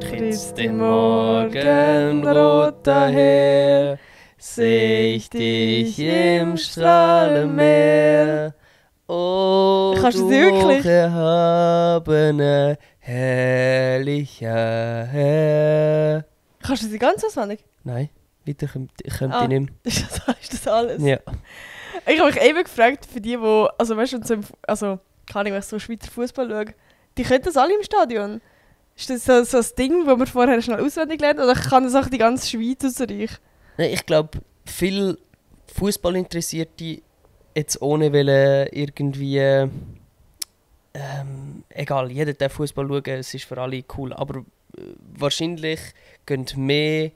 Tritt's den Morgenrot daher, seh ich dich im Strahlenmeer. Oh, Kannst du du das wirklich? hocherhabene, herrlicher Herr. Kannst du sie ganz auswendig? Nein, weiter kommt ich nicht mehr. Ist das alles? Ja. Ich habe mich eben gefragt, für die, also weißt du, kann ich, wenn ich so Schweizer Fußball schaue, die können das alle im Stadion. Ist das so ein Ding, wo man vorher schnell auswendig lernt, oder kann das auch die ganze Schweiz Österreich? Nein, ich glaube, viele Fußballinteressierte jetzt ohne wollen irgendwie egal, jeder darf Fußball schauen, es ist für alle cool, aber wahrscheinlich gehen mehr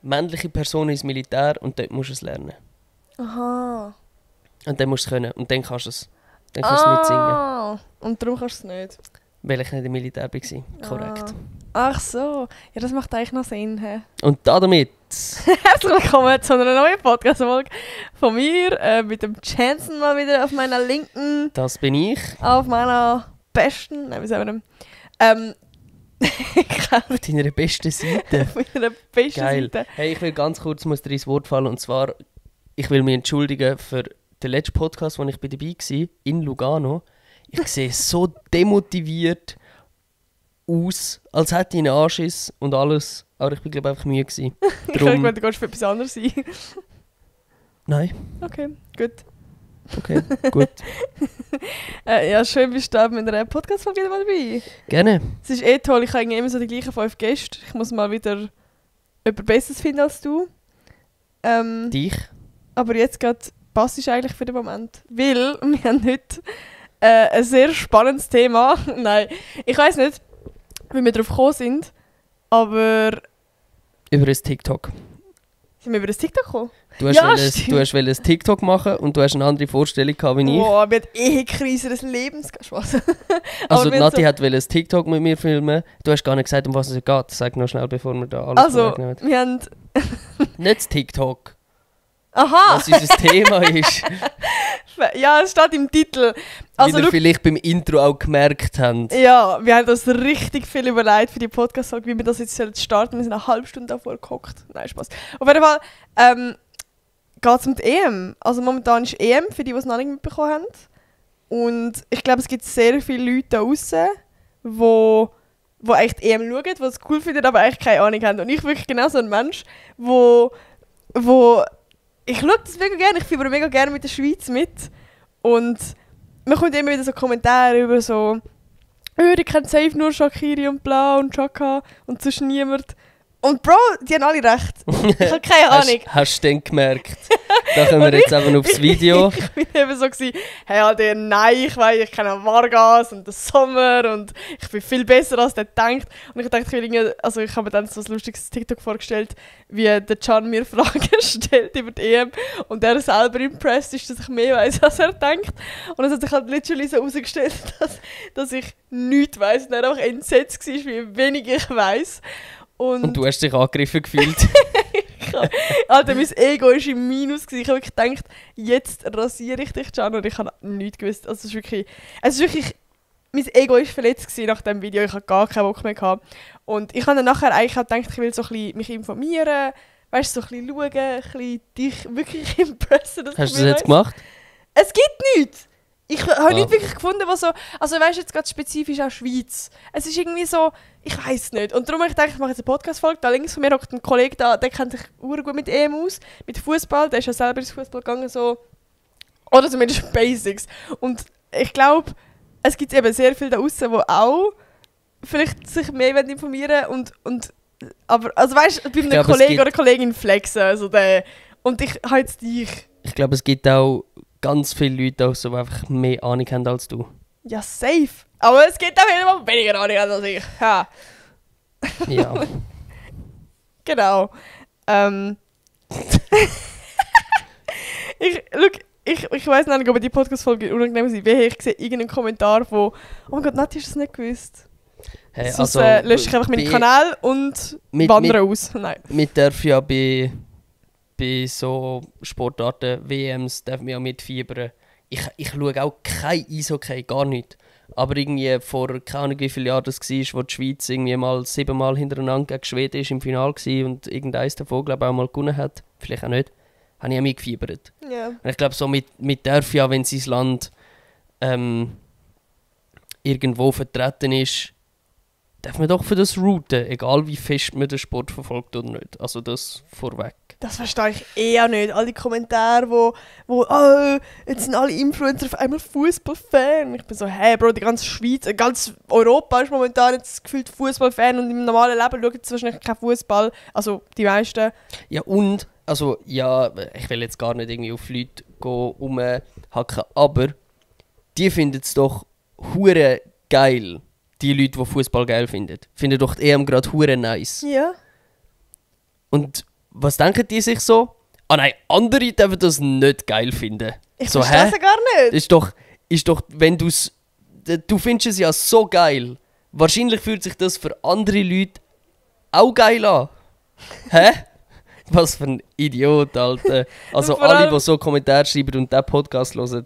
männliche Personen ins Militär und dort musst du es lernen. Aha. Und dann musst du es können und dann kannst du es. Dann kannst du es mitsingen. Und darum kannst du es nicht? Weil ich nicht im Militär war. Korrekt. Ach so. Ja, das macht eigentlich noch Sinn. He? Und damit Herzlich willkommen zu einer neuen Podcast-Folge von mir. Mit dem Jansen mal wieder auf meiner linken. das bin ich. Auf meiner besten. Nein, wie sagen wir Auf deiner besten Seite. auf meiner besten Geil. Seite. Hey, ich will ganz kurz muss dir ins Wort fallen. Und zwar, ich will mich entschuldigen für den letzten Podcast, wo ich dabei war, in Lugano. Ich sehe so demotiviert aus, als hätte ich einen Anschiss und alles. Aber ich bin, glaube ich, einfach müde gewesen. Ich habe gedacht, du gehst für etwas anderes sein. Nein. Okay, gut. Okay, gut. Ja, schön bist du da mit einer Podcast-Folge wieder mal dabei. Gerne. Es ist toll, ich habe irgendwie immer so die gleichen 5 Gäste. Ich muss mal wieder jemand Besseres finden als du. Dich. Aber jetzt gerade passt es eigentlich für den Moment. Weil wir haben heute ein sehr spannendes Thema. Nein, ich weiss nicht, wie wir darauf gekommen sind, aber Über ein TikTok. sind wir über das TikTok gekommen? Du hast Ja, wollen- stimmt. du hast wollen ein TikTok machen und du hast eine andere Vorstellung gehabt wie ich. Boah, wir hatten Ehekrise des Lebens. Spaß. Also wir Nati haben hat wollen ein TikTok mit mir filmen. Du hast gar nicht gesagt, um was es geht. Sag noch schnell, bevor wir da alles Also, vorwegnehmen. wir haben... Nicht das TikTok, Aha! was unser Thema ist. Ja, es steht im Titel. Also, Wie ihr schau, vielleicht beim Intro auch gemerkt habt. ja, wir haben uns richtig viel überlegt für die Podcast-Folge, wie wir das jetzt starten. Wir sind eine halbe Stunde davor gehockt. Nein, Spaß. Auf jeden Fall geht es um die EM. Also momentan ist EM, für die es noch nicht mitbekommen haben. Und ich glaube, es gibt sehr viele Leute da draussen, die eigentlich die EM schauen, die es cool finden, aber eigentlich keine Ahnung haben. Und ich wirklich genau so ein Mensch, wo ich schaue das mega gerne, ich fiebere mega gerne mit der Schweiz mit. Und man kommt immer wieder so Kommentare über so «Ich kenne safe nur Shaqiri und Bla und Chaka und sonst niemand». Und Bro, die haben alle recht. Ich habe keine Ahnung. Hast du denn gemerkt? Da kommen wir Und jetzt einfach aufs Video. Ich bin eben so gewesen, hey Alter, nein, ich weiß, ich kenne Vargas und den Sommer und ich bin viel besser als der denkt. Und ich dachte, ich habe mir dann so ein lustiges TikTok vorgestellt, wie der Can mir Fragen stellt über die EM und er selber impressed ist, dass ich mehr weiß, als er denkt. Und es hat sich halt literally so herausgestellt, dass ich nichts weiss und er auch entsetzt war, wie wenig ich weiss. Und du hast dich angegriffen gefühlt. Alter, mein Ego war im Minus. Ich habe wirklich gedacht, jetzt rasiere ich dich, Can. Und ich habe nichts gewusst. Also es ist wirklich mein Ego war verletzt nach dem Video. Ich hatte gar keinen Bock mehr gehabt. Und ich habe dann nachher eigentlich auch gedacht, ich will so ein bisschen mich informieren, weißt, so ein bisschen schauen, ein bisschen dich wirklich impressen. Hast du das jetzt gemacht? Es gibt nichts! Ich habe nicht Ah. wirklich gefunden, was so... Also weißt du, jetzt gerade spezifisch auch Schweiz. Es ist irgendwie so... Ich weiß nicht. Und darum habe ich gedacht, ich mache jetzt eine Podcast-Folge. Da links von mir hockt ein Kollege da, der kennt sich gut mit EM aus. Mit Fußball. Der ist ja selber ins Fußball gegangen. So. Oder zumindest Basics. Und ich es gibt eben sehr viele da draussen, die auch vielleicht sich mehr informieren wollen. Aber also weißt du, bei einem glaube, es Kollegen gibt- oder Kollegin flexen. Also und ich habe jetzt dich... Ich glaube, es gibt auch ganz viele Leute, die einfach mehr Ahnung haben als du. Ja, safe. Aber es gibt auch immer weniger Ahnung als ich. Ja, Ja. genau. Ich weiss nicht, ob die Podcast-Folge unangenehm ist. Ich sehe irgendeinen Kommentar von «Oh mein Gott, Nati, hast du das nicht gewusst?» Hey, Sonst lösche ich einfach meinen Kanal und wandere aus. Nein. Wir dürfen ja bei so Sportarten, WMs, dürfen wir ja mitfiebern. ich schaue auch kein Eishockey, gar nicht. Aber irgendwie vor keine Ahnung wie viele Jahren das war, wo die Schweiz irgendwie mal 7 Mal hintereinander gegen Schweden ist im Finale war und irgendeins davon, glaube ich, auch mal gewonnen hat. Vielleicht auch nicht. Habe ich auch mitgefiebert. Ja. Und ich glaube, so mit darf ja, wenn sein Land irgendwo vertreten ist, darf man doch für das routen, egal wie fest man den Sport verfolgt oder nicht. Also das vorweg. Das verstehe ich auch nicht. All die Kommentare, wo jetzt sind alle Influencer auf einmal Fußballfan. Ich bin so, hey Bro, die ganze Schweiz, ganz Europa ist momentan jetzt gefühlt Fußballfan und im normalen Leben schauen sie wahrscheinlich keinen Fußball. Also die meisten. Ja und, also ja, ich will jetzt gar nicht irgendwie auf Leute rumhacken, aber die finden es doch hure geil. Die Leute, die Fußball geil finden. Finden doch die EM gerade hure nice. Ja. Und was denken die sich so? Ah nein, andere dürfen das nicht geil finden. Ich so, verstehe es gar nicht. Ist doch, wenn du findest es ja so geil. Wahrscheinlich fühlt sich das für andere Leute auch geil an. Hä? Was für ein Idiot, Alter. Also Vor alle, allem- die so Kommentare schreiben und diesen Podcast hören,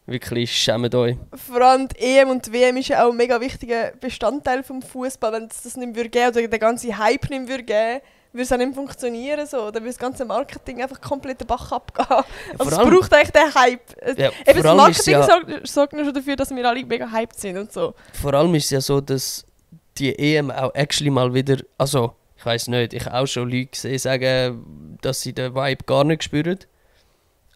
wirklich schämt euch. Vor allem die EM und die WM ist ja auch ein mega wichtiger Bestandteil vom Fußball. Wenn es das nicht würde geben oder der ganze Hype nicht würde geben, würde es auch nicht funktionieren. So. Dann würde das ganze Marketing einfach komplett den Bach abgehen. Also es allem- braucht eigentlich den Hype. Ja, Eben vor das allem ist Marketing ja- sorgt nur schon dafür, dass wir alle mega hyped sind und so. Vor allem ist es ja so, dass die EM auch actually mal wieder, also ich weiß nicht, ich habe auch schon Leute gesehen sagen, dass sie den Vibe gar nicht spüren.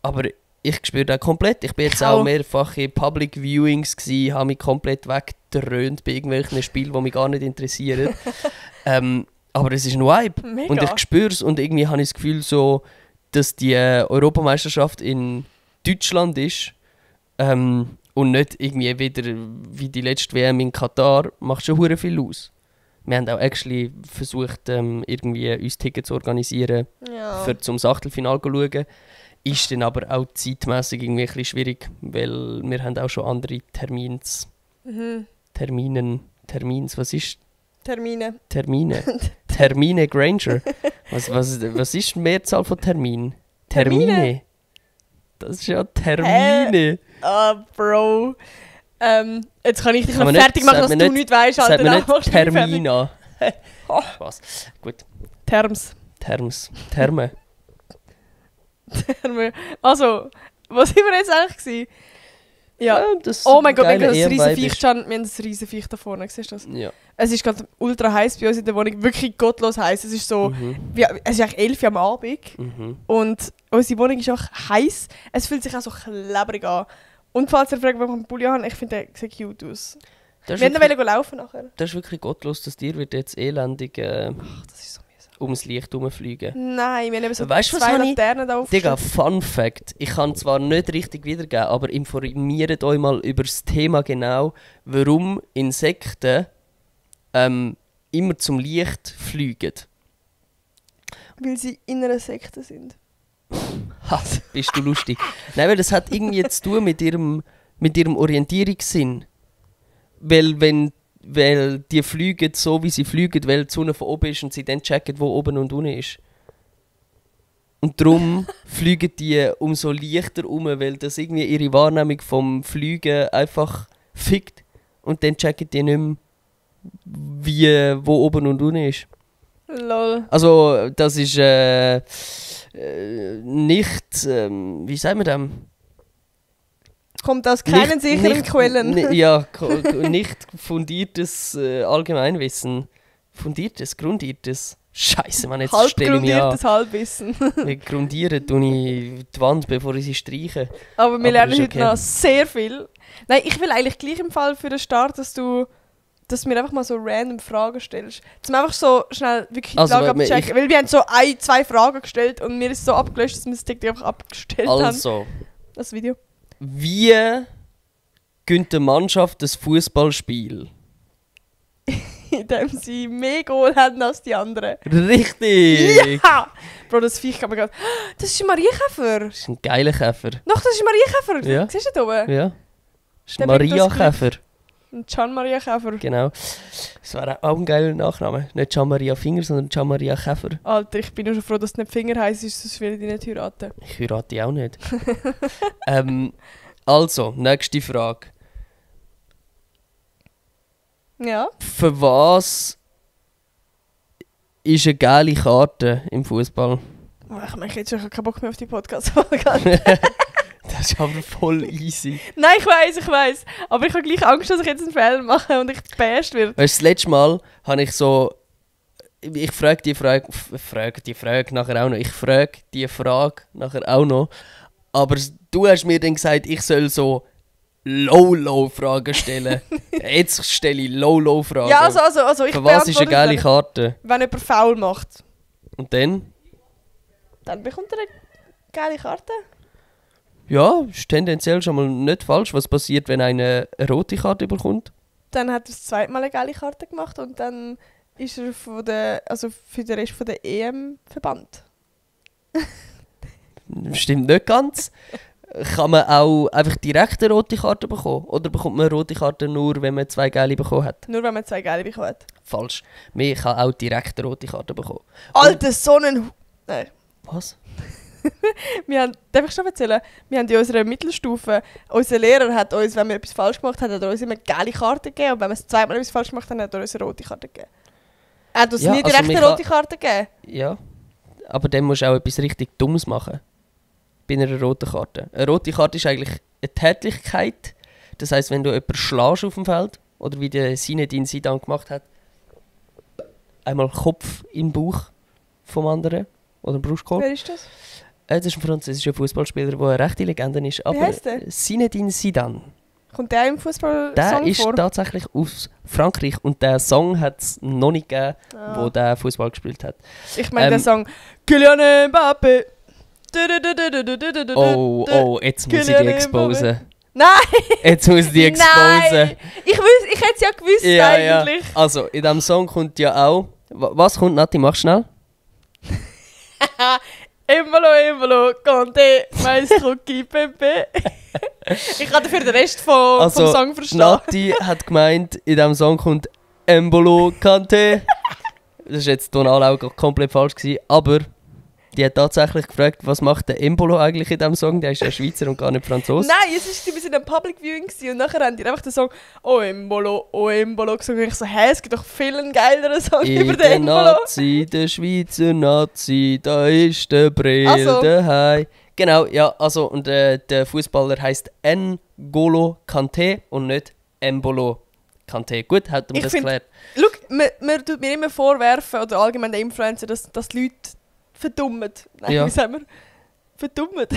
Aber ich spüre den komplett. Ich bin jetzt auch mehrfach in Public Viewings gsi, habe mich komplett weggedröhnt bei irgendwelchen Spielen, die mich gar nicht interessieren. Aber es ist ein Vibe. Mega. Und ich spüre es und irgendwie habe ich das Gefühl so, dass die Europameisterschaft in Deutschland ist und nicht irgendwie wieder wie die letzte WM in Katar, macht schon hure viel aus. Wir haben auch actually versucht, irgendwie uns Tickets zu organisieren, Ja. für zum Achtelfinale zu schauen. Ist dann aber auch zeitmässig irgendwie ein bisschen schwierig, weil wir haben auch schon andere Termins, was ist Termine. Termine? Termine Granger. Was ist die Mehrzahl von Termin? Termine. Das ist ja Termine. Ah, Bro. Jetzt kann ich dich Kann noch man fertig nicht- machen, sagt dass man du nicht- nicht weißt. Sagt man Alter, nicht Termina. Oh. Spaß. Gut. Terms. Terme. Also, was sind wir jetzt eigentlich gewesen? Ja. Das Oh mein Gott, wir haben geile ein riesen EM-Vibe Viech ist- gestanden. Wir haben ein riesen Viech da vorne. Siehst du das? Ja. Es ist gerade ultra heiß bei uns in der Wohnung. Wirklich gottlos heiß. Es ist so, es ist eigentlich 11 Uhr am Abend. Mhm. Und unsere Wohnung ist auch heiß. Es fühlt sich auch so klebrig an. Und falls ihr fragt, warum ich einen Pulli habe, ich finde, der sieht cute aus. Das Wir ist, wollten wirklich, noch laufen nachher. das ist wirklich gottlos, dass dir wird jetzt elendig Ach, das ist so mühsam. ums Licht herumfliegen. Nein, wir haben eben so Weißt du, was 2 habe ich- Laternen da Digga, aufgestellt. Fun Fact. Ich kann zwar nicht richtig wiedergeben, aber informiert euch mal über das Thema genau, warum Insekten immer zum Licht fliegen. Weil sie in einer Sekte sind. Ha, bist du lustig. Nein, weil das hat irgendwie zu tun mit ihrem Orientierungssinn. Weil die fliegen so, wie sie fliegen, weil die Sonne von oben ist und sie dann checken, wo oben und unten ist. Und darum fliegen die umso leichter um, weil das irgendwie ihre Wahrnehmung vom Fliegen einfach fickt. Und dann checken die nicht mehr, wo oben und unten ist. Lol. Also, das ist nicht, wie sagt man das? Kommt aus keinen sicheren Quellen. Nicht fundiertes Allgemeinwissen. Grundiertes. Scheiße, man, jetzt stelle ich mich an. Halbgrundiertes Halbwissen. Wir grundieren tue ich die Wand, bevor ich sie streiche. Aber wir Aber lernen ist heute okay. noch sehr viel. Nein, ich will eigentlich gleich im Fall für den Start, dass du mir einfach mal so random Fragen stellst. Zum einfach so schnell wirklich Also, die Lage weil abchecken. Weil wir haben so 2 Fragen gestellt und mir ist so abgelöscht, dass wir das TikTok einfach abgestellt haben. Also, Das Video. wie gönnt eine Mannschaft das Fußballspiel? Indem sie mehr Goal haben als die anderen. Richtig! Ja! Bro, das Viech kann man gerade... Das ist ein Marienkäfer. Das ist ein geiler Käfer. Doch, das ist ein Marienkäfer. Ja. Siehst du da oben? Ja. Das ist Der ein bringt das Maria-Käfer. Ein Can Marienkäfer. Genau. Das wäre auch ein geiler Nachname. Nicht Gian-Maria Finger, sondern Gian-Maria Käfer. Alter, ich bin nur schon froh, dass es nicht Finger heisst, sonst will ich dich nicht heiraten. Ich heirate die auch nicht. Also, nächste Frage. Ja. Für was ist eine geile Karte im Fußball? Oh, ich merke jetzt schon, ich habe keinen Bock mehr auf die Podcast-Folge. Das ist aber voll easy. Nein, ich weiss. Aber ich habe gleich Angst, dass ich jetzt einen Fehler mache und ich gebasht werde. Weißt du, das letzte Mal habe ich so. Ich frage die Frage nachher auch noch. Ich frage die Frage nachher auch noch. Aber du hast mir dann gesagt, ich soll so Low-Low-Fragen stellen. Jetzt stelle ich Low-Low-Fragen. Ja, also ich Für was ist eine geile beantworte, Karte? wenn jemand faul macht. Und dann? Dann bekommt er eine geile Karte. Ja, ist tendenziell schon mal nicht falsch. Was passiert, wenn einer eine rote Karte bekommt? Dann hat er das zweite Mal eine geile Karte gemacht und dann ist er für den Rest von der EM verbannt. Stimmt nicht ganz. Kann man auch einfach direkt eine rote Karte bekommen? Oder bekommt man eine rote Karte nur, wenn man 2 geile bekommen hat? Nur wenn man 2 geile bekommen hat. Falsch. Man kann auch direkt eine rote Karte bekommen. Alter, so ein... Nein. Was? Darf ich schon erzählen? Wir haben in unserer Mittelstufe, unser Lehrer hat uns, wenn wir etwas falsch gemacht haben, hat er uns immer eine geile Karte gegeben. Und wenn wir das zweite Mal etwas falsch gemacht haben, hat er uns eine rote Karte gegeben. Er hat uns nie direkt eine rote Karte gegeben. Ja, aber dann musst du auch etwas richtig Dummes machen. Bei einer roten Karte. Eine rote Karte ist eigentlich eine Tätlichkeit. Das heisst, wenn du jemanden schlägst auf dem Feld, oder wie der Zinedine Zidane gemacht hat, einmal Kopf in den Bauch vom anderen, oder im Brustkorb. Wer ist das? Das ist ein französischer Fußballspieler, der eine rechte Legende ist. Aber Wie heisst der? Zinedine Zidane. Kommt der im Fußball-Song Der ist vor? tatsächlich aus Frankreich und der Song hat es noch nicht gegeben, wo der Fußball gespielt hat. Ich meine den Song Kylian Mbappé. Oh, jetzt muss ich die exposen. Nein! Jetzt muss ich die exposen. Nein! Ich hätte es ja gewusst eigentlich. Ja. Also, in diesem Song kommt ja auch... Was kommt, Nati? Mach schnell. Embolo, Conte, Maestro, Pepe. Ich kann dafür den Rest vom Song verstehen. Nati hat gemeint, in diesem Song kommt Embolo, Kante. Das war jetzt tonal auch komplett falsch gewesen, aber die hat tatsächlich gefragt, was macht der Embolo eigentlich in diesem Song? Der ist ja Schweizer und gar nicht Franzose. Nein, wir waren in einem Public Viewing und nachher haben die einfach den Song «Oh Embolo» gesungen. Und ich so, es gibt doch viel einen geileren Song über den Embolo. Nazi, der Schweizer Nazi, da ist der Brill Also. daheim. Genau, ja, also und der Fußballer heisst N'Golo Kanté und nicht Embolo Kanté. Gut, hat man das geklärt. Schau, man tut mir immer vorwerfen, oder allgemein den Influencer, dass die Leute verdummen. Nein, Ja. wie sagen wir? Verdummen.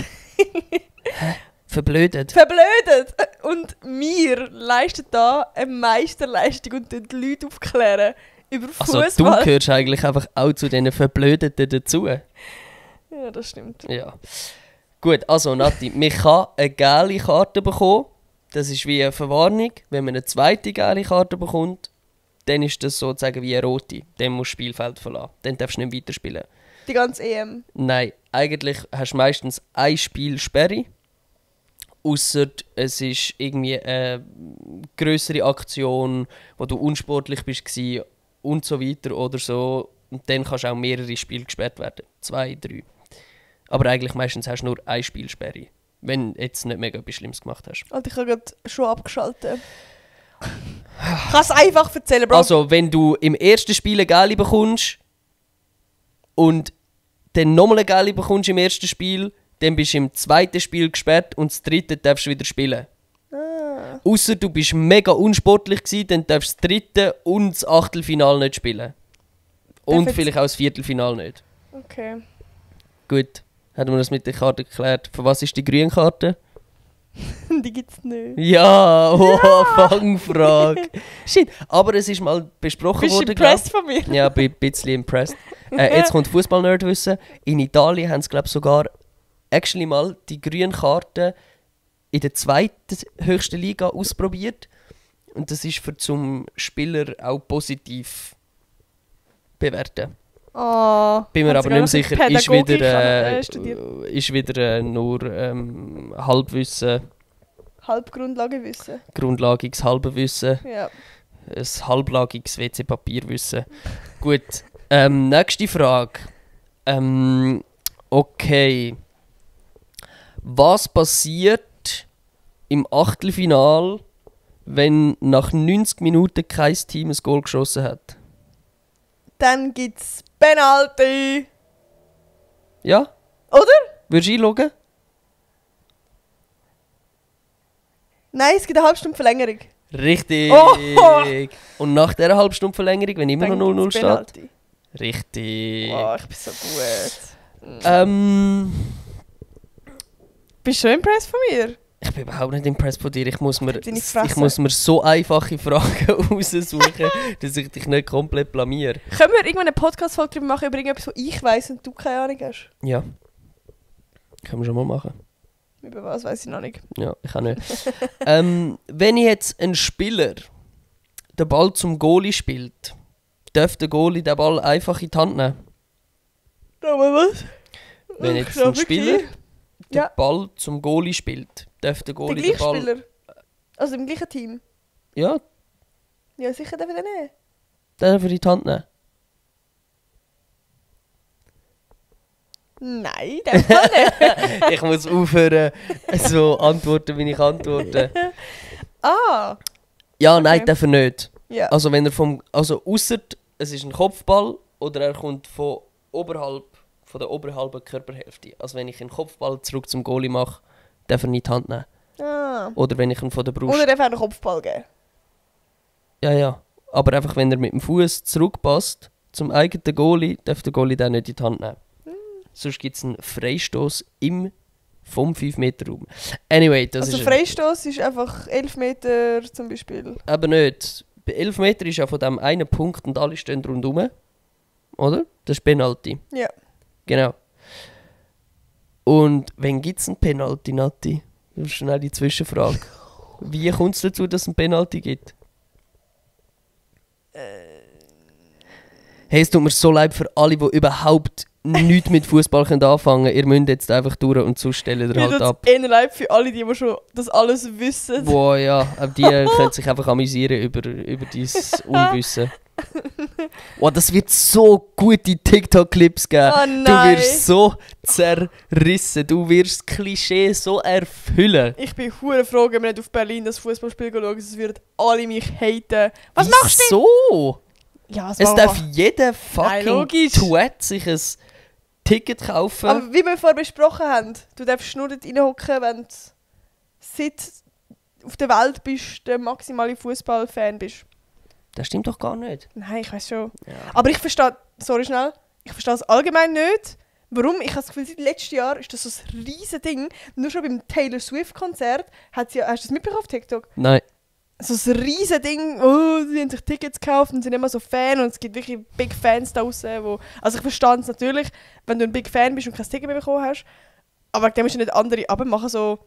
Verblödet. Verblödet. Und wir leisten da eine Meisterleistung und die Leute aufklären über Fußball. Also du gehörst eigentlich einfach auch zu diesen Verblödeten dazu. Ja, das stimmt. Ja. Gut, also Nati, man kann eine gelbe Karte bekommen. Das ist wie eine Verwarnung. Wenn man eine zweite gelbe Karte bekommt, dann ist das sozusagen wie eine rote. Dann musst du das Spielfeld verlassen. Dann darfst du nicht weiterspielen. Die ganze EM. Nein, eigentlich hast du meistens ein Spiel Sperre. Ausser es ist irgendwie eine grössere Aktion, wo du unsportlich bist und so weiter oder so. Und dann kannst du auch mehrere Spiele gesperrt werden. 2, 3. Aber eigentlich meistens hast du nur ein Spiel Sperre. Wenn du jetzt nicht mega etwas Schlimmes gemacht hast. Alter, ich habe gerade schon abgeschaltet. Ich kann es einfach erzählen, Bro. Also, wenn du im ersten Spiel eine Gelbe bekommst und dann nochmal eine Gelbe bekommst im ersten Spiel, dann bist du im zweiten Spiel gesperrt und das dritte darfst du wieder spielen. Ausser du bist mega unsportlich gewesen, dann darfst du das dritte und das Achtelfinale nicht spielen. Und vielleicht auch das Viertelfinale nicht. Okay. Gut, haben wir das mit der Karte geklärt. Für was ist die grüne Karte? Die gibt's nicht. Ja, Fangfrage. Shit, aber es ist mal besprochen Bist du worden. impressed von mir? Ja, bin ein bisschen impressed. Jetzt kommt Fußball-Nerd-Wissen. In Italien haben sie, glaube ich, sogar actually mal die grüne Karte in der zweiten höchsten Liga ausprobiert. Und das ist für zum Spieler auch positiv bewerten. Oh, Bin mir aber nicht mehr sicher. Ist wieder nur Halbwissen, Halbgrundlagewissen. grundlagiges Halbwissen, Ja. ein halblagiges WC-Papierwissen. Gut, nächste Frage. Okay. Was passiert, im Achtelfinal, wenn nach 90 Minuten kein Team ein Goal geschossen hat? Dann gibt es Penalty. Ja? Oder? Würdest du einloggen? Nein, es gibt eine halbe Stunde Verlängerung. Richtig! Oh! Und nach dieser halben Stunde Verlängerung, wenn immer Dann noch 0-0 gibt's steht? Penalty. Richtig. Wow, ich bin so gut. Ähm, Bist du schon impressed von mir? ich bin überhaupt nicht impressed von dir. Ich muss mir so einfache Fragen raussuchen, dass ich dich nicht komplett blamiere. Können wir irgendwann eine Podcast-Folge darüber machen, über irgendetwas, was ich weiss und du keine Ahnung hast? Ja. Können wir schon mal machen. Über was weiss ich noch nicht. Ja, ich auch nicht. Wenn jetzt ein Spieler den Ball zum Goalie spielt, darf der Goalie den Ball einfach in die Hand nehmen? Aber was? Wenn jetzt ein Spieler den Ja. Ball zum Goalie spielt, darf der Der Goalie gleiche den Ball... Spieler? Also im gleichen Team? Ja, Ja, sicher darf ich den nehmen. den darf er in die Hand nehmen. Nein, darf man nicht. Ich muss aufhören, so antworten, wie ich antworte. Ah, Ja, nein, Okay. darf er nicht. ja. Also wenn er also ausser es ist ein Kopfball oder er kommt von der oberhalben Körperhälfte. Also wenn ich einen Kopfball zurück zum Goalie mache, darf er nicht die Hand nehmen. Ah. Oder wenn ich ihn von der Brust... Und er darf auch einen Kopfball geben. Ja. Aber einfach wenn er mit dem Fuß zurückpasst zum eigenen Goalie, darf der Goalie den nicht in die Hand nehmen. Sonst gibt es einen Freistoß vom 5-Meter-Raum. Anyway, das Also ist... Freistoß ist einfach 11 Meter zum Beispiel. Aber nicht. Bei 11 Meter ist ja von dem einen Punkt und alle stehen rundherum. Oder? Das ist Penalty. Ja. Genau. Und wenn gibt es einen Penalty, Nati? Das ist schnell die Zwischenfrage. Wie kommt es dazu, dass es einen Penalty gibt? Hey, es tut mir so leid für alle, die überhaupt nichts mit Fußball anfangen können. Ihr müsst jetzt einfach durch und sonst stellen ihr halt ab. Eher leid für alle, die schon das alles wissen. Boah, ja, aber die können sich einfach amüsieren über dein Unwissen. Wow, das wird so gute TikTok-Clips geben. Oh Du nein. wirst so zerrissen. Du wirst das Klischee so erfüllen. Ich bin hure froh, wenn wir nicht auf Berlin das Fußballspiel schauen, sonst würden alle mich haten. Was machst du? So? Ja, Es darf jeder Nein, fucking logisch. Twat sich ein Ticket kaufen. Aber wie wir vorher besprochen haben, du darfst nur dort reinhocken, wenn du seit auf der Welt bist, der maximale Fußballfan bist. Das stimmt doch gar nicht. Nein, ich weiß schon. Ja. Aber ich verstehe, sorry schnell, ich verstehe es allgemein nicht. Warum? Ich habe das Gefühl, seit letztem Jahr ist das so ein riesen Ding. Nur schon beim Taylor Swift Konzert hat sie, hast du das mitbekommen auf TikTok? Nein. So ein riesen Ding, oh, sie haben sich Tickets gekauft und sind immer so Fan und es gibt wirklich Big Fans da draussen, wo... Also ich verstehe es natürlich, wenn du ein Big Fan bist und kein Ticket mehr bekommen hast, aber dem musst du nicht andere abmachen, so...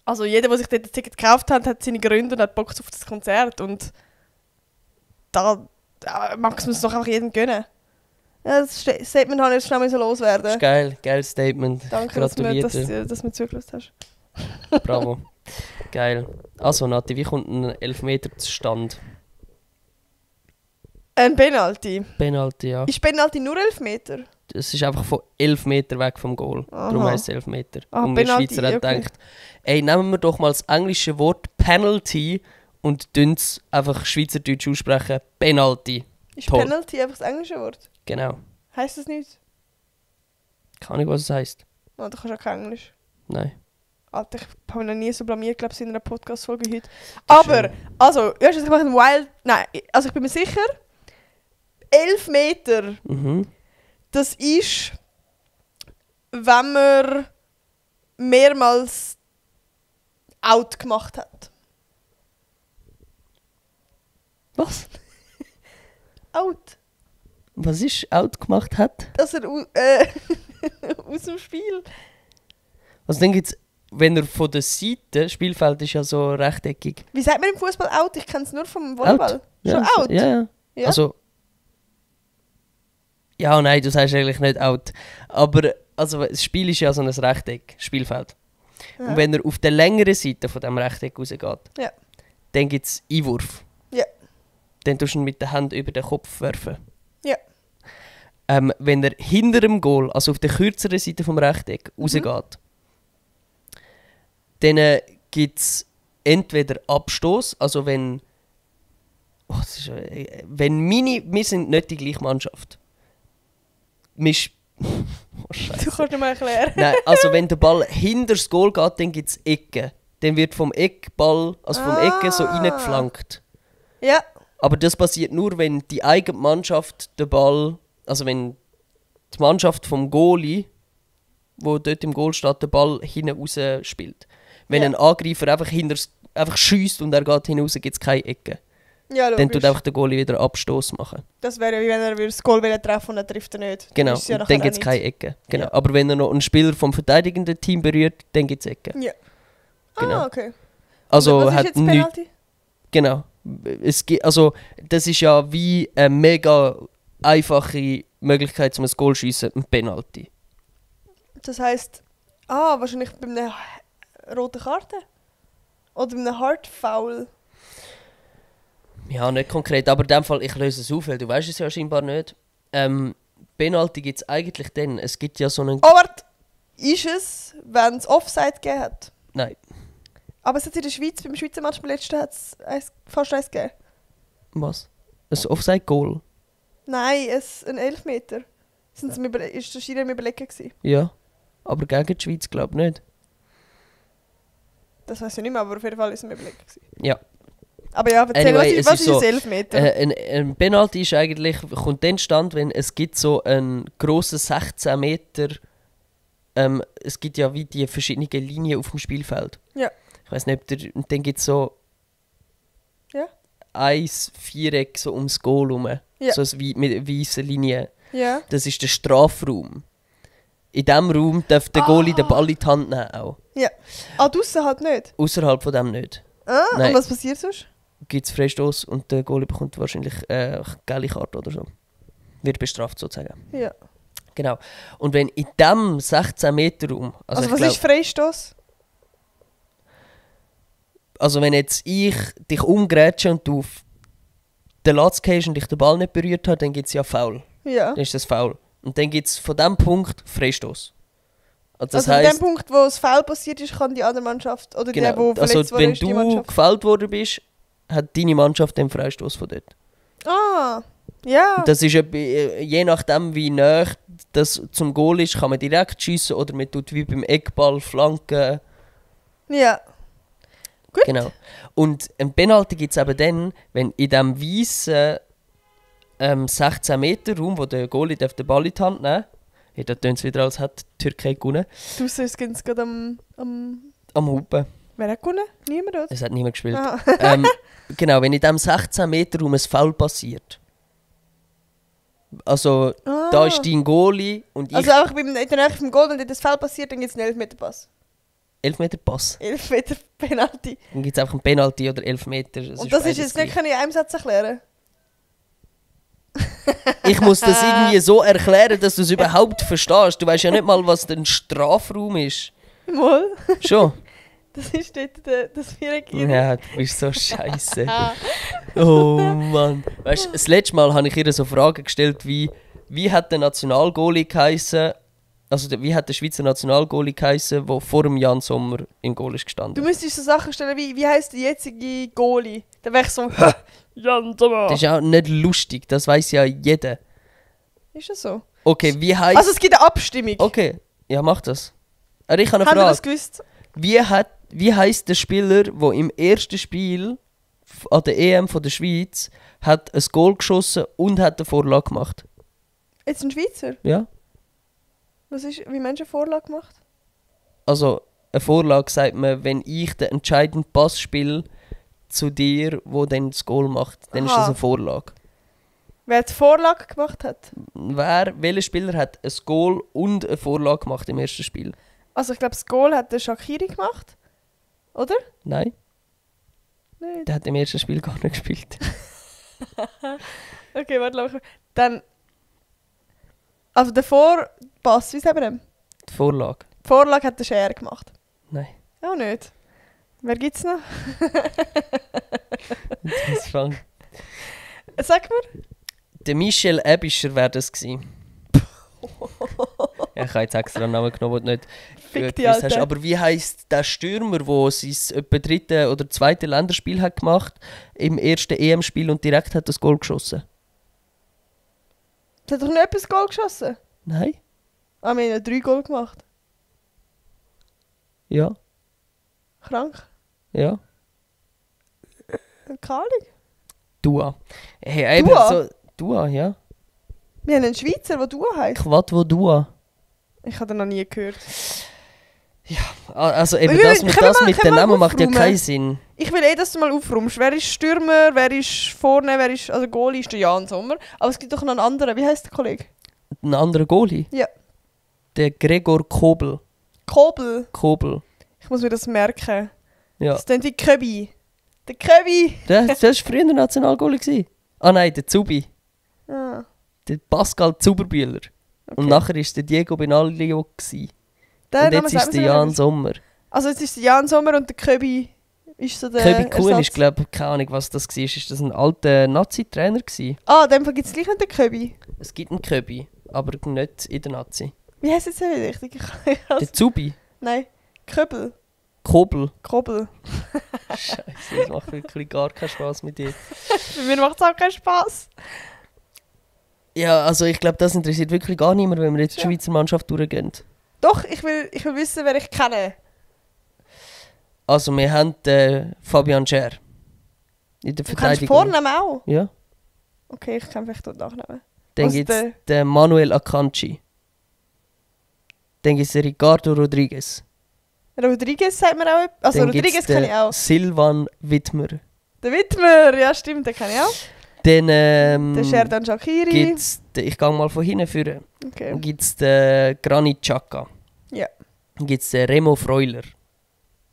Also jeder, der sich dort das Ticket gekauft hat, hat seine Gründe und hat Bock auf das Konzert und... Da mag es doch einfach jedem gönnen. Ja, das Statement habe ich jetzt schnell so Das loswerden. ist geil. Geiles Statement. Danke, dass du Gratuliere. mir zugelassen hast. Bravo. Geil. Also Nati, wie kommt ein Elfmeter zustande? Ein Penalty. Penalty, ja. Ist Penalty nur 11 Meter? Es ist einfach von 11 Meter weg vom Goal. Aha. Darum heisst es 11 Meter. Ah, und wir Penalty, Schweizer haben okay. gedacht, ey, nehmen wir doch mal das englische Wort Penalty und tun es einfach schweizerdeutsch aussprechen. Penalty. Ist Toll. Penalty einfach das englische Wort? Genau. Heißt das nicht? Keine Ahnung, was es heisst. Oh, du kannst auch kein Englisch. Nein. Alter, ich habe mich noch nie so blamiert, glaube ich, in einer Podcast-Folge heute. Das ist Aber, also, du hast jetzt gemacht, ein Wild... Nein, also ich bin mir sicher, 11 Meter, Mhm. das ist, wenn man mehrmals out gemacht hat. Was? Out. Was ist out gemacht hat? Dass er aus dem Spiel... Also dann gibt's, wenn er von der Seite, das Spielfeld ist ja so rechteckig. Wie sagt man im Fußball out? Ich kenne es nur vom Volleyball. Out? Schon Ja, out? Ja. Ja? Also... Ja, nein, du sagst eigentlich nicht out. Aber also, das Spiel ist ja so ein Rechteck, Spielfeld. Ja. Und wenn er auf der längeren Seite von diesem Rechteck rausgeht, Ja. dann gibt es Einwurf. Ja. Dann tust du ihn mit der Hand über den Kopf werfen. Ja. Wenn er hinter dem Goal, also auf der kürzeren Seite vom Rechteck, Mhm. rausgeht, dann gibt es entweder Abstoß, also wenn... wir sind nicht die gleiche Mannschaft. Oh, Scheiße. Du kannst nicht mal erklären. Nein, also wenn der Ball hinter das Goal geht, dann gibt es Ecke. Dann wird vom Eckball, also vom Ecke so reingeflankt. Ja. Aber das passiert nur, wenn die eigene Mannschaft den Ball, also wenn die Mannschaft vom Goalie, wo dort im Goal steht, den Ball hinten raus spielt. Wenn ein Angreifer einfach schiesst und er geht hinten raus, gibt es keine Ecke. Ja, logisch. Dann tut einfach der Goalie wieder Abstoß machen. Das wäre ja wie wenn er das Goal treffen und er trifft er nicht. Genau, Ja und dann gibt es keine Ecke. Genau. Ja. Aber wenn er noch einen Spieler vom verteidigenden Team berührt, dann gibt es Ecke. Ja. Genau. Ah, okay. Also was ist hat jetzt nichts. Penalty? Genau. Also das ist ja wie eine mega einfache Möglichkeit, um ein Goal zu schiessen, ein Penalty. Das heisst, wahrscheinlich bei einer roten Karte? Oder bei einem Hard Foul? Ja, nicht konkret, aber in dem Fall, ich löse es auf, weil du weißt es ja scheinbar nicht. Penalty gibt es eigentlich dann. Es gibt ja so einen... Oh, warte! Ist es, wenn es Offside gegeben hat? Nein. Aber es hat in der Schweiz, beim Schweizer Match beim letzten, hat es fast eins gegeben. Was? Ein Offside-Goal? Nein, ein Elfmeter. Ist der Schiri am Überlegen gewesen? Ja. Aber gegen die Schweiz glaube ich nicht. Das weiß ich nicht mehr, aber auf jeden Fall ist es am Überlegen gewesen. Ja. Aber ja, erzähl, Anyway, was ist so, ein Elfmeter? Ein Penalty ist eigentlich, kommt dann stand, wenn es gibt so einen grossen 16 Meter. Es gibt ja wie die verschiedenen Linien auf dem Spielfeld. Ja. Ich weiß nicht, und dann gibt es so Ja. ein Viereck so ums Goal herum. Ja. So mit weißen Linien. Ja. Das ist der Strafraum. In diesem Raum darf der Goalie den Ball in die Hand nehmen. Auch. Ja. Draussen halt nicht. Außerhalb von dem nicht. Und was passiert sonst? Gibt es Freistoß und der Goalie bekommt wahrscheinlich eine gelbe Karte oder so. Wird bestraft sozusagen. Ja. Genau. Und wenn in diesem 16 Meter Raum... Also was ist Freistoß? Also wenn jetzt ich dich umgrätsche und du auf den Latz gehst und dich den Ball nicht berührt hat, dann gibt es ja Foul. Ja. Dann ist das Foul. Und dann gibt es von diesem Punkt Freistoß. Also an dem Punkt, wo das Foul passiert ist, kann die andere Mannschaft oder genau, der, der verletzt also wurde, wenn ist die du Mannschaft. gefällt worden bist, hat deine Mannschaft den Freistoß von dort. Ja. Das ist je nachdem, wie nah das zum Goal ist, kann man direkt schiessen oder man tut wie beim Eckball flanken. Ja. Gut. Genau. Und ein Penalty gibt es eben dann, wenn in diesem weißen 16 Meter Raum, wo der Goalie den Ball in die Hand nehmen darf, ja, da tönt es wieder, als hätte die Türkei gewonnen. Du siehst es gerade am... Am Hupen. Wer hat gewonnen? Niemand, oder? Es hat niemand gespielt. Aha. Genau, wenn in diesem 16 Meter Raum ein Foul passiert. Also, da ist dein Goalie und ich... Also auch in der Nähe vom Goal, wenn das Foul passiert, dann gibt es einen Elfmeterpass. 11 Meter Pass. 11 Meter Penalty. Dann gibt es einfach einen Penalty oder 11 Meter. Und das ist jetzt nicht, kann ich in einem Satz erklären. Ich muss das irgendwie so erklären, dass du es überhaupt verstehst. Du weißt ja nicht mal, was ein Strafraum ist. Mal. Schon? Das ist dort das Viereck. Ja, du bist so scheiße. Oh Mann. Weißt du, das letzte Mal habe ich ihr so Fragen gestellt wie hat der Nationalgoalie geheißen, also wie hat der Schweizer Nationalgoalie geheißen, der vor dem Jan Sommer im Goal ist gestanden? Du müsstest so Sachen stellen wie heisst der jetzige Goalie? Dann wäre ich so, Jan Sommer. Das ist auch nicht lustig, das weiß ja jeder. Ist das so? Okay, wie heißt... Also es gibt eine Abstimmung. Okay, ja, mach das. Aber ich habe eine Haben wir das Frage. gewusst? Wie heisst der Spieler, der im ersten Spiel an der EM von der Schweiz hat ein Goal geschossen und hat eine Vorlage gemacht? Jetzt ein Schweizer? Ja. Wie Menschen Vorlage gemacht? Also, eine Vorlage sagt man, wenn ich den entscheidenden Pass spiele zu dir, wo dann das Goal macht, dann ist das eine Vorlage. Wer die Vorlage gemacht hat? Welcher Spieler hat ein Goal und eine Vorlage gemacht im ersten Spiel? Also ich glaube, das Goal hat der Shaqiri gemacht. Oder? Nein, Nicht. der hat im ersten Spiel gar nicht gespielt. Okay, warte. Dann... Also der Vorpass, wie sagen wir dem? Die Vorlage? Die Vorlage hat der Scher gemacht. Nein. Auch nicht. Wer gibt's noch? Das fang. Sag mir. Der Michel Ebischer wäre das gewesen. Ja, ich habe jetzt extra einen Namen genommen, den du nicht... Fick die gewusst hast. Alten. Aber wie heisst der Stürmer, der sein etwa dritte oder zweite Länderspiel hat gemacht, im ersten EM-Spiel und direkt hat das Goal geschossen? Der hat doch nicht etwas Goal geschossen? Nein? Ah, wir haben 3 Goal gemacht. Ja? Krank. Ja? Keine Ahnung. Dua. Hey, eben Dua? so... Dua, ja. Wir haben einen Schweizer, der Dua heisst. Quadvo Dua. Ich habe den noch nie gehört. Also eben Wir- das mit können wir den mal Namen macht ja aufräumen? keinen Sinn. Ich will dass du mal aufräumst. Wer ist Stürmer, wer ist vorne, wer ist... Also Goalie ist der Jan Sommer. Aber es gibt doch noch einen anderen. Wie heisst der Kollege? Ein anderer Goalie? Ja. Der Gregor Kobel. Kobel. Kobel. Ich muss mir das merken. Ja. Das ist die Köbi. Der Köbi! Das war früher der Nationalgoalie gewesen. Ah nein, der Zubi. Ah, Der Pascal Zuberbühler. Und okay. nachher war es der Diego Benaglio gewesen. Der Und Name jetzt ist sagt mir der sogar Jan etwas. Sommer. Also jetzt ist der Jan Sommer und der Köbi ist so der Köbi Kuhn Ersatz. ist, glaube ich, keine Ahnung, was das war. Ist das ein alter Nazi-Trainer gewesen? Ah, in dem Fall gibt es gleich nicht den Köbi. Es gibt einen Köbi, aber nicht in der Nazi. Wie heisst es jetzt richtig? Der Zubi. Nein, Köbel. Kobel. Kobel. Scheiße, das macht wirklich gar keinen Spaß mit dir. Für mich macht es auch keinen Spass. Ja, also ich glaube, das interessiert wirklich gar niemand, wenn wir jetzt die Ja. Schweizer Mannschaft durchgehen. Doch, ich will wissen, wer ich kenne. Also wir haben Fabian Scher. In der Du kennst Verteidigung. Vornamen auch? Ja. Okay, ich kann vielleicht dort nachnehmen. Dann Was gibt es der- den Manuel Akanji. Dann gibt es den Ricardo Rodriguez. Rodriguez sagt mir auch etwas. Also Dann Rodriguez gibt's kenne ich den auch. Silvan Wittmer. Der Wittmer, ja stimmt, den kenne ich auch. Dann Der Sherdan Shaqiri. gibt's ich gehe mal von hinten führen. Okay. Dann gibt es den Granit Xhaka. Ja. Dann gibt es den Remo Freuler.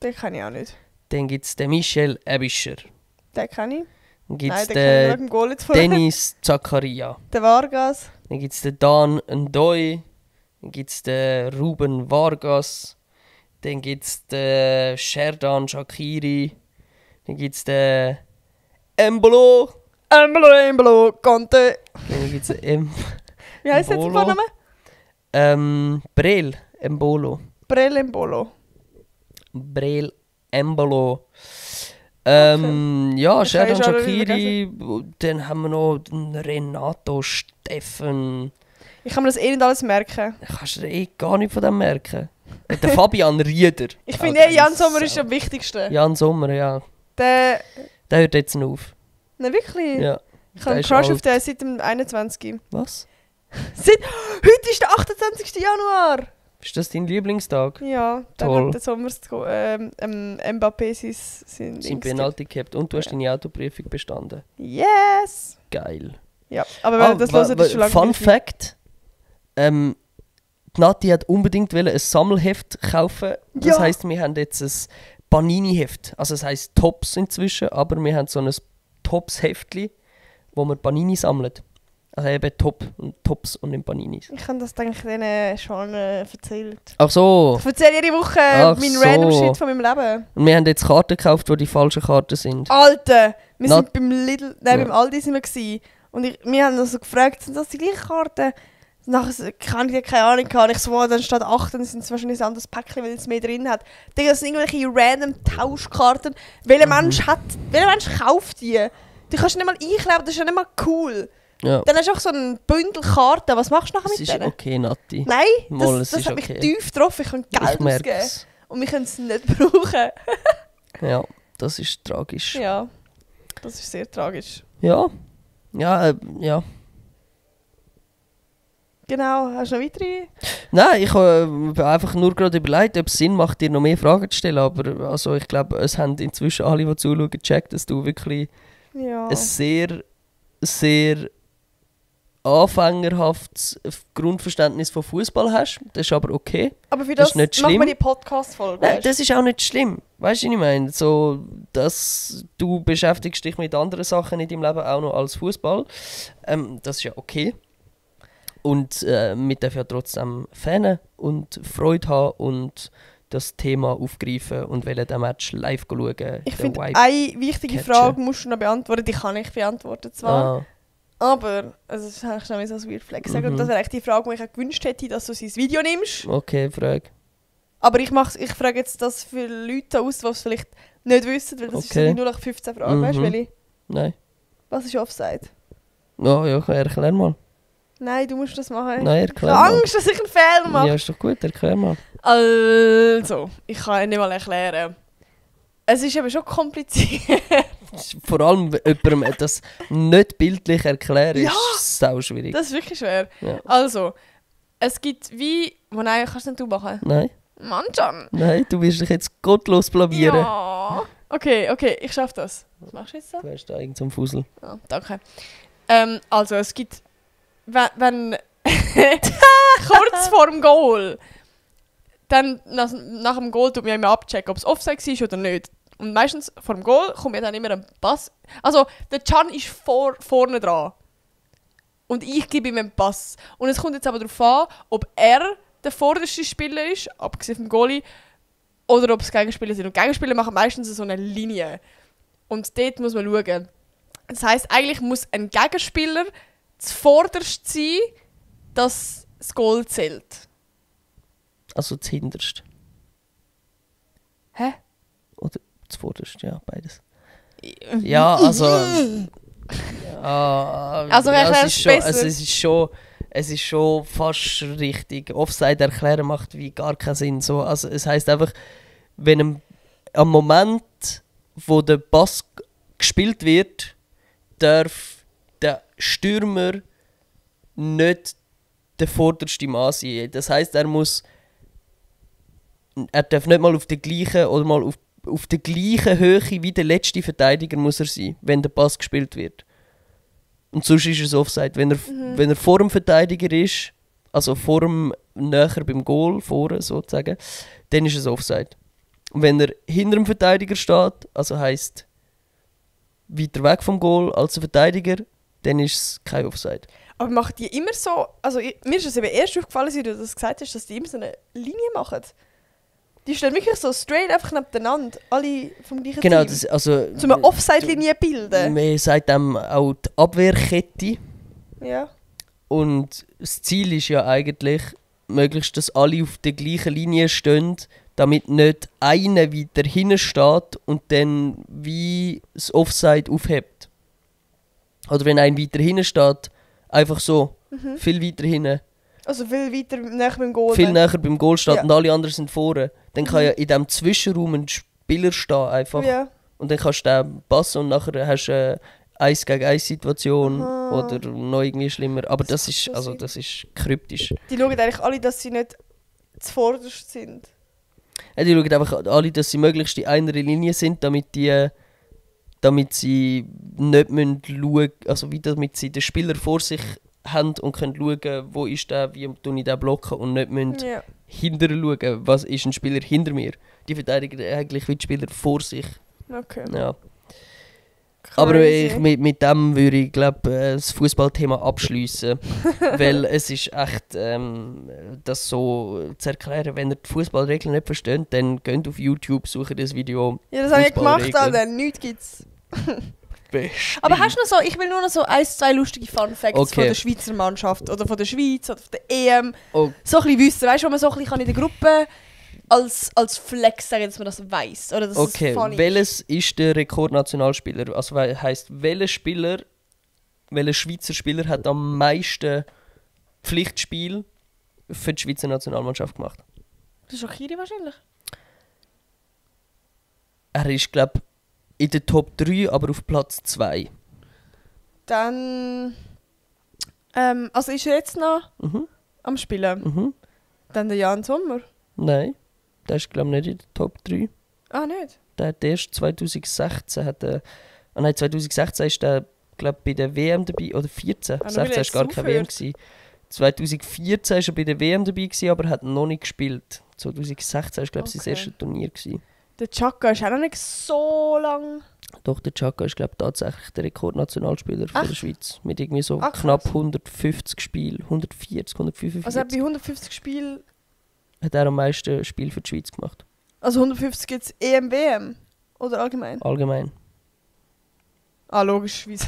Den kenne ich auch nicht. Dann gibt es den Michel Ebischer. Den kenne ich. Dann gibt Nein, es den kenne ich nur den im Goal jetzt vorher. Dennis Zakaria. Der Vargas. Dann gibt es den Dan Ndoye. Dann gibt es den Ruben Vargas. Dann gibt es den Sherdan Shaqiri. Dann gibt es den Embolo. Embolo, Conte. Dann gibt es den Wie heisst jetzt der Embolo. Vorname? Brel Embolo. Brel Embolo. Brel Embolo. Ja, Ich habe Sherdan schon Shaqiri. Dann haben wir noch den Renato Steffen. Ich kann mir das eh nicht alles merken. Kannst du dir eh gar nicht von dem merken. Der Fabian Rieder. Ich Oh, finde der Jan Sommer ist Sau. am wichtigsten. Jan Sommer, ja. Der... Der hört jetzt noch auf. Nein, wirklich? Ja. Ich habe einen der ist Crush alt. auf den seit dem 21. Was? Heute ist der 28. Januar! Ist das dein Lieblingstag? Ja, dann Toll. hat der Sommer Mbappé sein Sind Dings Penalty gehabt und du hast Ja. deine Autoprüfung bestanden. Yes! Geil. Ja, aber wenn ihr das hört, ist schon lange Fun nicht. Fact. Die Nati hat unbedingt ein Sammelheft kaufen. Das Ja. heisst, wir haben jetzt ein Panini-Heft. Also es heisst Tops inzwischen, aber wir haben so ein Tops-Heftli, wo wir Panini sammeln. Also eben Tops und nicht Paninis. Ich habe das, denke ich, denen schon erzählt. Ach so. Ich erzähle jede Woche Ach meinen so. random Shit von meinem Leben. Und wir haben jetzt Karten gekauft, die falschen Karten sind. Alter! Wir Na- sind beim Lidl, nein, Ja. beim Aldi sind wir gewesen. Und wir haben uns so gefragt, sind das die gleichen Karten? Nachher so, kann ich keine Ahnung gehabt. Ich so, oh, dann statt 8, dann sind es wahrscheinlich ein anderes Päckchen, weil es mehr drin hat. Digga, das sind irgendwelche random Tauschkarten. Welcher Mensch kauft die? Die kannst du nicht mal einkleben, das ist ja nicht mal cool. Ja. Dann hast du auch so ein Bündel Karten. Was machst du nachher Das mit ist denen? okay, Nati. Nein, Mal, das es ist hat mich okay. tief getroffen. Ich kann Ich Geld merke ausgeben. es. Und wir können es nicht brauchen. Ja, das ist tragisch. Ja, das ist sehr tragisch. Ja. Ja, ja. Genau, hast du noch weitere? Nein, ich habe einfach nur gerade überlegt, ob es Sinn macht, dir noch mehr Fragen zu stellen. Aber also, ich glaube, es haben inzwischen alle, die zuschauen, gecheckt, dass du wirklich Ja. ein sehr, sehr anfängerhaftes Grundverständnis von Fußball hast. Das ist aber okay. Aber für das das, ist nicht machen wir schlimm. die Podcast-Folge. Nein, weißt du? das ist auch nicht schlimm. Weißt du, was ich meine? So, dass du beschäftigst dich mit anderen Sachen in deinem Leben auch noch als Fußball. Das ist ja okay. Und wir dürfen ja trotzdem fanen und Freude haben und das Thema aufgreifen und wollen den Match live schauen. Ich den finde, Vibe eine wichtige catchen. Frage musst du noch beantworten. Die kann ich beantworten zwar. Ah, Aber, also das habe ich schon so ein Weird Flag gesagt. Mhm. Und das wäre echt die Frage, die ich auch gewünscht hätte, dass du sein Video nimmst. okay, Frage. Aber ich frage jetzt das für Leute aus, die es vielleicht nicht wissen, weil das ist so die 0815 Frage, weißt du, welche? Nein. Was ist Offside? Oh, ja, erklär mal. Nein, du musst das machen. Nein, Ich erklär habe mal. Angst, dass ich einen Fehler mache. Ja, ist doch gut, erklär mal. Also, ich kann nicht mal erklären. Es ist eben schon kompliziert. Vor allem jemandem das nicht bildlich erklären, Ja. ist sau schwierig. Das ist wirklich schwer. Ja. Also, es gibt wie... Oh nein, kannst du nicht du machen? Nein, Mann schon. nein, du wirst dich jetzt gottlos blamieren. Ja. Okay, ich schaffe das. Was machst du jetzt da? Du hast da irgend so einen Fusel. Ja, danke. Also, es gibt... Wenn... kurz vor dem Goal... Dann nach dem Goal tut man ja immer abchecken, ob es Offside war oder nicht. Und meistens vor dem Goal kommt ja dann immer ein Pass. Also, der Can ist vorne dran. Und ich gebe ihm einen Pass. Und es kommt jetzt aber darauf an, ob er der vorderste Spieler ist, abgesehen vom Goalie, oder ob es Gegenspieler sind. Und Gegenspieler machen meistens so eine Linie. Und dort muss man schauen. Das heisst, eigentlich muss ein Gegenspieler zuvorderst sein, dass das Goal zählt. Also das Hinterste. Hä? Oder das Vorderste, ja, beides. Ja, also... ja, Also, ja, erklär es ist es schon, besser. also es ist schon fast richtig. Offside erklären macht wie gar keinen Sinn. So, also es heisst einfach, wenn am Moment, wo der Pass gespielt wird, darf der Stürmer nicht der vorderste Mann sein. Das heisst, er darf nicht mal auf der gleichen oder mal auf der gleichen Höhe wie der letzte Verteidiger muss er sein, wenn der Pass gespielt wird. Und sonst ist es Offside. Wenn er vor dem Verteidiger ist, also näher beim Goal, vorne sozusagen, dann ist es Offside. Und wenn er hinter dem Verteidiger steht, also heisst weiter weg vom Goal als der Verteidiger, dann ist es kein Offside. Aber machen die immer so... Also mir ist es eben erst aufgefallen, als du das gesagt hast, dass die immer so eine Linie machen. Die stehen wirklich so straight einfach nebeneinander, alle vom gleichen Genau, Team. das, also... So eine Offside-Linie bilden. Man sagt dem auch die Abwehrkette. Ja. Und das Ziel ist ja eigentlich, möglichst, dass alle auf der gleichen Linie stehen, damit nicht einer weiter hinten steht und dann wie das Offside aufhebt. Oder wenn ein weiter hinten steht, einfach so, viel weiter hinten, Also viel weiter näher beim Goal. viel näher beim Goal steht Ja. und alle anderen sind vorne. Dann kann ja in diesem Zwischenraum ein Spieler stehen einfach. Ja. Und dann kannst du den passen und nachher hast du eine 1 gegen 1 Situation oder noch irgendwie schlimmer. Aber das ist, so also, sein. das ist kryptisch. Die schauen eigentlich alle, dass sie nicht zuvorderst sind. Ja, die schauen einfach alle, dass sie möglichst in einer Linie sind, damit sie nicht schauen müssen, also wie damit sie den Spieler vor sich haben und können schauen, wo ist der, wie tue ich den blocken und nicht müssen Ja. hinterher schauen, was ist ein Spieler hinter mir. Die verteidigen eigentlich wie die Spieler vor sich. Okay. Ja. Aber Crazy. mit dem würde ich glaube das Fußballthema abschließen, weil es ist echt das so zu erklären, wenn ihr die Fußballregeln nicht versteht, dann geht auf YouTube, sucht das Video. Ja, das habe ich gemacht, Fußballregeln. Alter. Nichts gibt's. Bestimmt. Aber hast du noch so, ich will nur noch so 1-2 lustige Fun Facts Okay. von der Schweizer Mannschaft oder von der Schweiz oder von der EM. Oh. So ein bisschen wissen, weißt du, wo man so ein bisschen in der Gruppe als Flex sagen, dass man das weiss. Oder dass Okay, es funny ist. welches ist der Rekordnationalspieler? Also heisst, welcher Schweizer Spieler hat am meisten Pflichtspiel für die Schweizer Nationalmannschaft gemacht? Das ist Shaqiri wahrscheinlich. Er ist glaube in der Top 3, aber auf Platz 2. Dann... also ist er jetzt noch am Spielen? Mhm. Dann der Jan Sommer? Nein, der ist glaube nicht in der Top 3. Ah, nicht? Der hat erst 2016 2016 ist der glaube bei der WM dabei, oder 14. Ah, 16 war gar keine WM gewesen. 2014 war er bei der WM dabei gewesen, aber hat noch nicht gespielt. 2016 war glaube sein Okay. erstes Turnier gewesen. Der Chaka ist auch noch nicht so lang. Doch, der Xhaka ist glaube tatsächlich der Rekordnationalspieler von der Echt? Schweiz. Mit irgendwie so Ah, krass. knapp 150 Spielen, 140, 145. Also er hat bei 150 Spielen... hat er am meisten Spiele für die Schweiz gemacht. Also 150 jetzt EM, WM? Oder allgemein? Allgemein. Ah, logisch, Schweiz.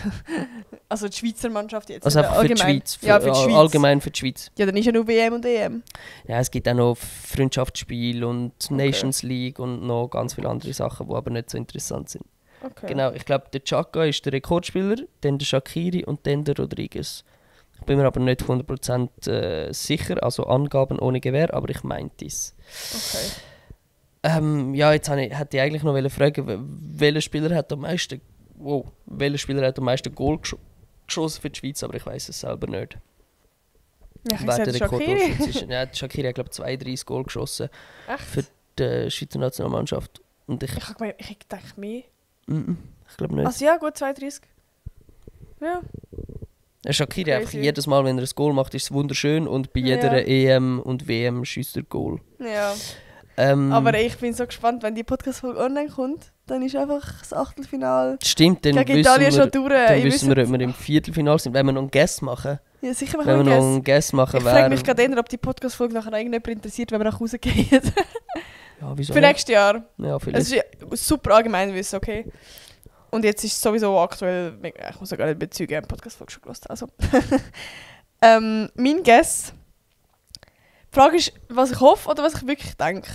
Also die Schweizer Mannschaft jetzt. Also oder einfach für die Schweiz. Ja, für die Schweiz. Allgemein für die Schweiz. Ja, dann ist ja nur WM und EM. Ja, es gibt auch noch Freundschaftsspiele und Nations League und noch ganz viele andere Sachen, die aber nicht so interessant sind. Okay. Genau, ich glaube, der Chaka ist der Rekordspieler, dann der Shaqiri und dann der Rodriguez. Ich bin mir aber nicht 100% sicher, also Angaben ohne Gewähr, aber ich meinte es. Okay. Ja, jetzt hätte ich eigentlich noch fragen, welcher Spieler hat am meisten Goal geschossen für die Schweiz, aber ich weiß es selber nicht. Ja, ich Wer sage der Rekord Shaqiri. ist. Ja, Shaqiri hat glaube ich 32 Goal geschossen Echt? für die Schweizer Nationalmannschaft. Und ich Ich denke mehr. ich glaube nicht. Also ja, gut, 32. Ja. Der Shaqiri einfach Crazy. jedes Mal, wenn er ein Goal macht, ist es wunderschön und bei jeder Ja. EM und WM schießt er Goal. Ja. Ähm, Aber ich bin so gespannt, wenn die Podcast-Folge online kommt, dann ist einfach das Achtelfinale stimmt, dann gegen wissen Italien wir, schon durch. dann Ich wissen wir, wüsste- ob wir im Viertelfinale sind. Wenn wir noch einen Guess machen, Ja, sicher machen wenn wir wir noch einen einen Guess machen, Ich frage wäre... mich gerade eher, ob die Podcast-Folge nachher irgendjemand interessiert, wenn wir nach Hause gehen. Ja, wieso Für nicht? nächstes Jahr. Ja, Es vielleicht. ist ja super allgemein wissen, okay? Und jetzt ist es sowieso aktuell, ich muss ja gar nicht bezeugen, ich habe die Podcast-Folge schon gehört. Also. Mein Guess. Die Frage ist, was ich hoffe oder was ich wirklich denke.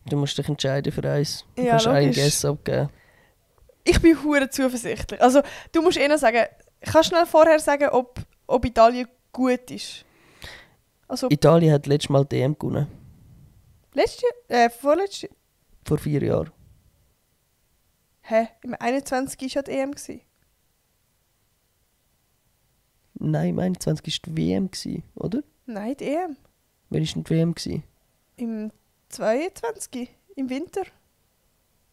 Du musst dich entscheiden für eins. Du Ja, kannst einen logisch. Guess abgeben. Ich bin hure zuversichtlich. Also, du musst eher sagen, kannst du schnell vorher sagen, ob Italien gut ist? Also, Italien hat letztes Mal die EM gewonnen. vorletztes Jahr? Vor 4 Jahren. Hä? Im 21 war ja die EM. Nein, im 21 war die WM, oder? Nein, die EM. Wann war denn die WM? gewesen? Im 22. Im Winter.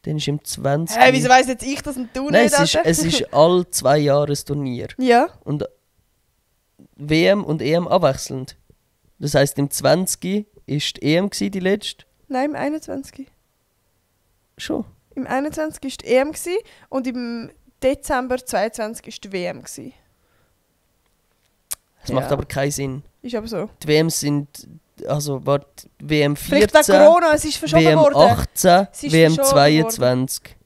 Dann ist im 20. Hä, wieso weiss jetzt ich das und du Nein, nicht? Alter? es ist alle 2 Jahre ein Turnier. Ja. Und WM und EM abwechselnd. Das heisst, im 20 ist die EM die letzte. Nein, im 21. Schon. Im 21 war die EM und im Dezember 22 war die WM. Das macht Ja. aber keinen Sinn. Ist aber so. Die WMs sind. Also, warte, WM Vielleicht 14, wegen Corona, es ist verschoben WM worden. 18, Es ist WM verschoben 22.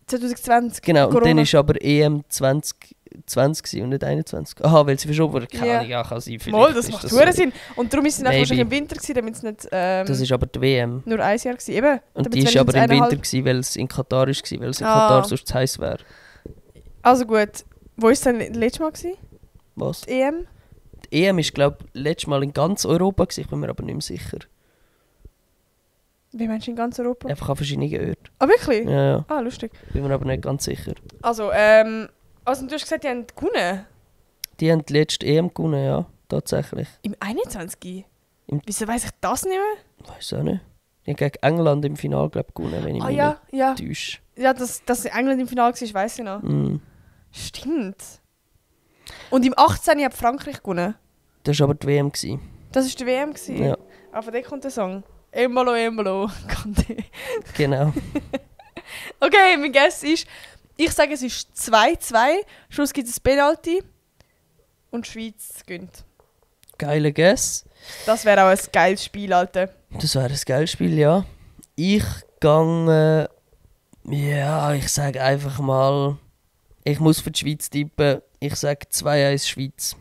2020. Genau, und Corona. dann ist aber EM 2020 gewesen und nicht 21. Aha, weil sie verschoben wurde. Keine Ja. Ahnung, ja, kann sein. Mal, vielleicht das ist macht das hure so. Sinn. Und darum ist es dann Maybe. wahrscheinlich im Winter gewesen, damit es nicht Das ist aber die WM. nur ein Jahr war. Eben. Und damit die es ist aber im wenigstens Winter, eineinhalb- gewesen, weil es in Katar war, weil es in Ah. Katar sonst zu heiß wäre. Also gut. Wo war es denn letztes Mal? Gewesen? Was? Die EM? Die EM ist, glaube ich, letztes Mal in ganz Europa gewesen, ich bin mir aber nicht mehr sicher. Wie meinst du in ganz Europa? Einfach an verschiedenen Orten. Ah, wirklich? Ja, ja, Ah, lustig. bin mir aber nicht ganz sicher. Also, du hast gesagt, die haben gewonnen. Die haben die letzte EM gewonnen, ja, tatsächlich. Im 21? Im- Wieso weiss ich das nicht mehr? Weiß auch nicht. Die haben gegen England im Finale, glaube ich, gewonnen, wenn ich Ah mich ja, ja. nicht täusche. Ja, dass England im Finale war, weiss ich noch. Mm. Stimmt. Und im 18. hat Frankreich gewonnen. Das war aber die WM. gewesen. Das war die WM. gewesen. Ja, Ah, von dem kommt der Song. Embolo, Embolo. genau. Okay, mein Guess ist, ich sage, es ist 2-2. Schluss gibt es ein Penalty. Und die Schweiz gönnt. Geiler Guess. Das wäre auch ein geiles Spiel, Alter. Das wäre ein geiles Spiel, ja. Ich gehe. Ja, ich sage einfach mal. Ich muss für die Schweiz tippen. Ich sage 2-1 Schweiz.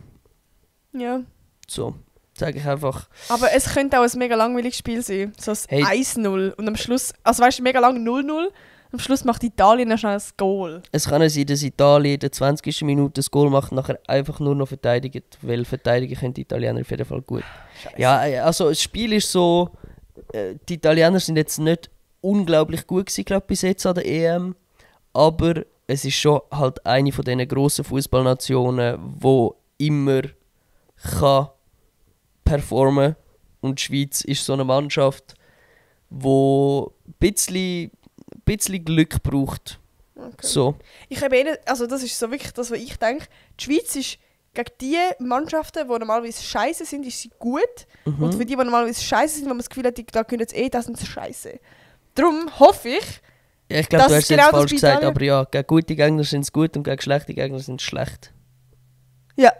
Ja. So, sage ich einfach. Aber es könnte auch ein mega langweiliges Spiel sein. So ein Hey. 1-0. Und am Schluss, also weißt du, mega lang 0-0. Am Schluss macht Italien noch schnell ein Goal. Es kann ja sein, dass Italien in der 20. Minute das Goal macht und nachher einfach nur noch verteidigt. Weil verteidigen können die Italiener auf jeden Fall gut. Scheiße. Ja, also das Spiel ist so. Die Italiener sind jetzt nicht unglaublich gut gewesen, glaube ich, bis jetzt an der EM. Aber es ist schon halt eine von diesen grossen Fußballnationen, wo immer kann performen. Und die Schweiz ist so eine Mannschaft, wo ein bisschen Glück braucht. Okay. So. Ich habe also das ist so wirklich das, was ich denke. Die Schweiz ist gegen die Mannschaften, die normalerweise scheiße sind, ist sie gut. Und für die normalerweise scheiße sind, wo man das Gefühl hat, da können jetzt das sind scheiße. Darum hoffe ich, Ja, ich glaube, Das du ist hast genau jetzt das falsch bei gesagt, Italien. aber ja, gegen gute Gegner sind es gut und gegen schlechte Gegner sind es schlecht. ja,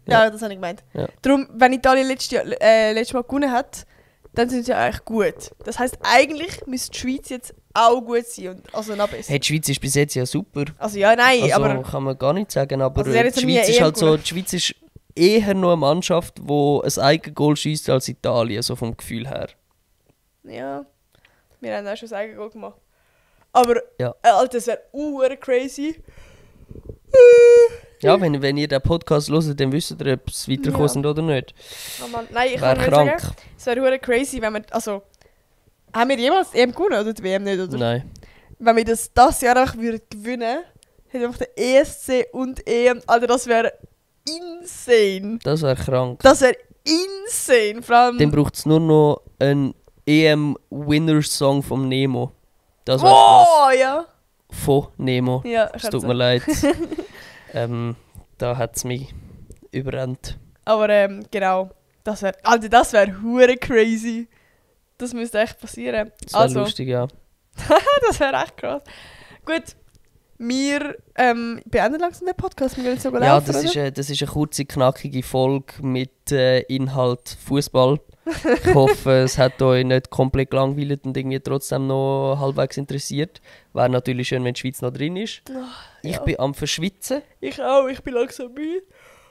Ja. das habe ich gemeint. Ja. Darum, wenn Italien letztes Mal gewonnen hat, dann sind sie ja eigentlich gut. Das heisst, eigentlich müsste die Schweiz jetzt auch gut sein und also noch besser. Hey, die Schweiz ist bis jetzt ja super. Also ja, nein, Also aber kann man gar nicht sagen, aber Also, sie haben jetzt die noch nie Schweiz ist EM halt so, die Schweiz ist eher noch eine Mannschaft, die ein eigenes Goal schießt als Italien, so vom Gefühl her. ja, wir haben auch schon das eigene Goal gemacht. Aber, Ja. Alter, das wäre crazy. Ja, wenn ihr den Podcast hört, dann wisst ihr, ob es weiterkommen Ja. sind oder nicht. Oh Mann. Nein, ich Wäre kann nur krank. sagen, es wäre crazy, wenn wir, also, haben wir jemals die EM gewonnen oder die WM nicht, oder? Nein. Wenn wir das Jahr einfach würden gewinnen, hätten wir einfach den ESC und EM, Alter, das wäre insane. Das wäre krank. Das wäre insane, vor allem... Dann braucht es nur noch einen EM-Winner-Song vom Nemo. Das wäre krass. Oh, ja. Von Nemo. Ja, Es tut mir leid. Da hat es mich überrennt. Aber genau, das wäre hure crazy. Das müsste echt passieren. Das wäre Also, lustig, ja. das wäre echt krass. Gut, wir beenden langsam den Podcast. Wir gehen jetzt sogar Ja, laufen, das ist eine kurze, knackige Folge mit Inhalt Fußball. Ich hoffe, es hat euch nicht komplett gelangweilt und irgendwie trotzdem noch halbwegs interessiert. Wäre natürlich schön, wenn die Schweiz noch drin ist. Ich ja. bin am Verschwitzen Ich auch, ich bin langsam müde.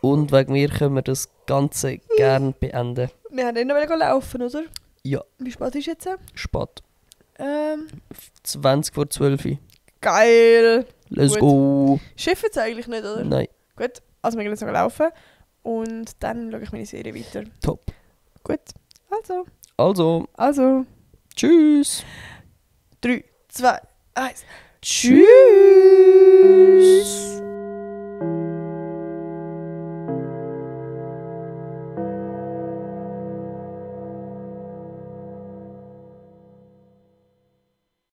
und wegen mir können wir das Ganze gerne beenden. Wir haben immer noch laufen, oder? Ja, Wie spät ist jetzt? spät. 20 vor 12. Geil. Let's Gut. go. Schiffen es eigentlich nicht, oder? Nein, Gut, also wir gehen jetzt noch laufen. Und dann schaue ich meine Serie weiter. top. Gut, Also, also. tschüss. 3, 2, 1. Tschüss.